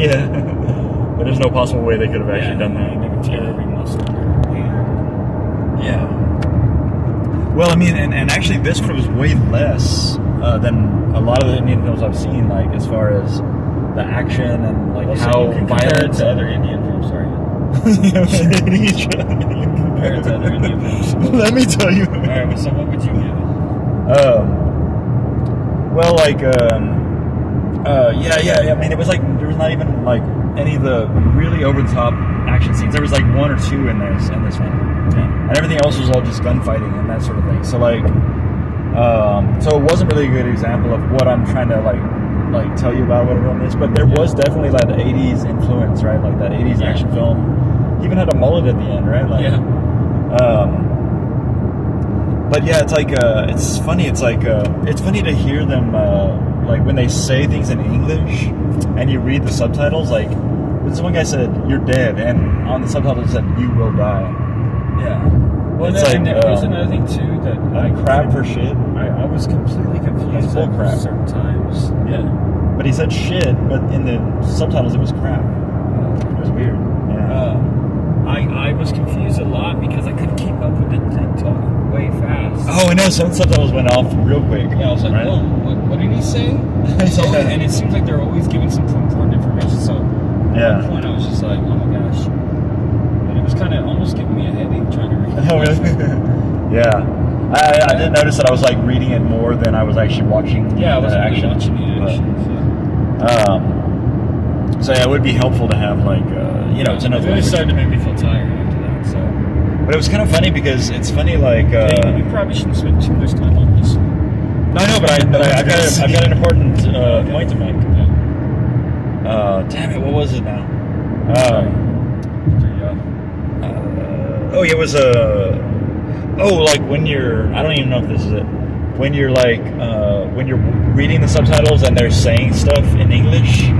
Yeah. But there's no possible way they could have actually done that. They would tear every muscle in their hand. Yeah. Well, I mean, and actually this one was way less than a lot of the Indian films I've seen, like, as far as the action and, like, how violent. To other Indian films, sorry. You Compare it to other Indian films. Let me tell you. Alright, so what would you give it? Well, like, yeah. I mean, it was like, there was not even, like, any of the really over-the-top action scenes. There was, like, one or two in this one. Yeah. And everything else was all just gunfighting and that sort of thing. So, like, so it wasn't really a good example of what I'm trying to, like tell you about whatever on this. But there was definitely, like, the 80s influence, right? Like, that 80s action film. He even had a mullet at the end, right? Like, but yeah, it's like, it's funny. It's like, it's funny to hear them, like, when they say things in English and you read the subtitles, like, this one guy said, "You're dead," and on the subtitles it said, "You will die." Yeah. Well, it's like, there's another thing too that crap for shit. I was completely confused at crap certain times. Yeah. But he said shit, but in the subtitles it was crap. It was weird. Yeah. I was confused a lot because I couldn't keep up with the talking way fast. Oh, I know. Some subtitles went off real quick. Yeah, I was like, right? whoa, what did he say? And it seems like they're always giving some important information. So at one point I was just like, oh my gosh. And it was kind of almost giving me a headache trying to read it. Oh, really? Yeah. I did notice that I was, like, reading it more than I was actually watching. Yeah, I was actually watching the action. So yeah, it would be helpful to have, like, to know. It really started to make me feel tired after that. So, but it was kind of funny because it's funny, like. We probably shouldn't spend too much time on this. No, I know, but I've got an important point to make. Yeah. Damn it! What was it now? It was like when you're. I don't even know if this is it. When you're like when you're reading the subtitles and they're saying stuff in English.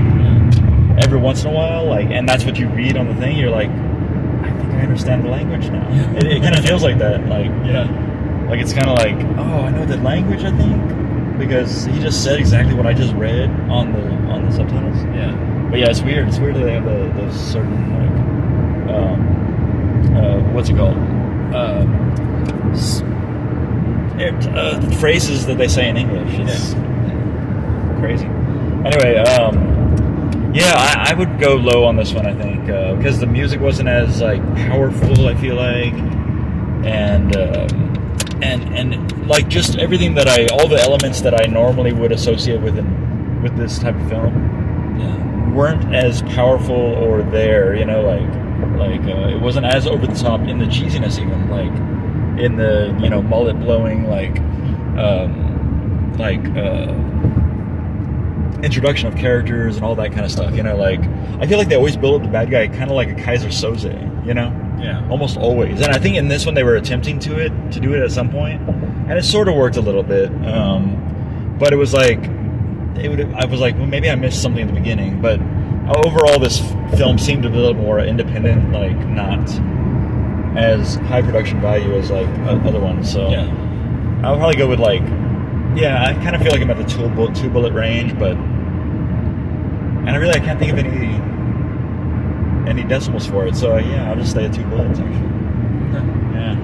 Every once in a while, like, and that's what you read on the thing. You're like, I think I understand the language now. It kind of feels like that, like, like it's kind of like, oh, I know the language. I think because he just said exactly what I just read on the subtitles. Yeah, but yeah, it's weird. It's weird that they have those certain, like, what's it called? Phrases that they say in English. It's crazy. Anyway, yeah, I would go low on this one, I think, because the music wasn't as, like, powerful, I feel like, and like, just everything that all the elements that I normally would associate with this type of film weren't as powerful or there, like it wasn't as over the top in the cheesiness, even, like, in the, mullet blowing, like, introduction of characters and all that kind of stuff, like, I feel like they always build up the bad guy kind of like a Kaiser Soze, Yeah. Almost always. And I think in this one they were attempting to do it at some point, and it sort of worked a little bit, but it was like, I was like, well, maybe I missed something at the beginning, but overall this film seemed a little more independent, like, not as high production value as, like, other ones, so I'll probably go with, like, I kind of feel like I'm at the two bullet range, but I can't think of any decimals for it. So I'll just stay at 2 bullets actually. Okay. Yeah.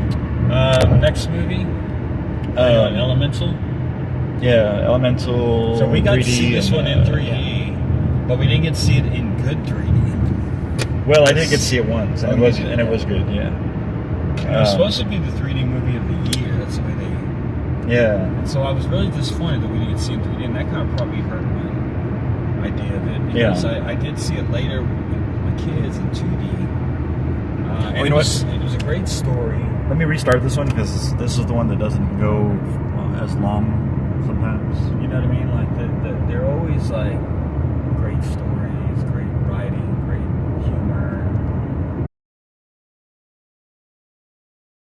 Next movie, Elemental. Yeah, Elemental. So we got 3D to see this one in 3D, but we didn't get to see it in good 3D. Well, I did get to see it once, and it was good. Yeah. It was supposed to be the 3D movie of the year. That's the way they. Yeah. And so I was really disappointed that we didn't get to see it in 3D, and that kind of probably hurt my idea of it, because I did see it later with my kids in 2D. And it was a great story. Let me restart this one, because this is the one that doesn't go as long sometimes. You know what I mean? Like they're always like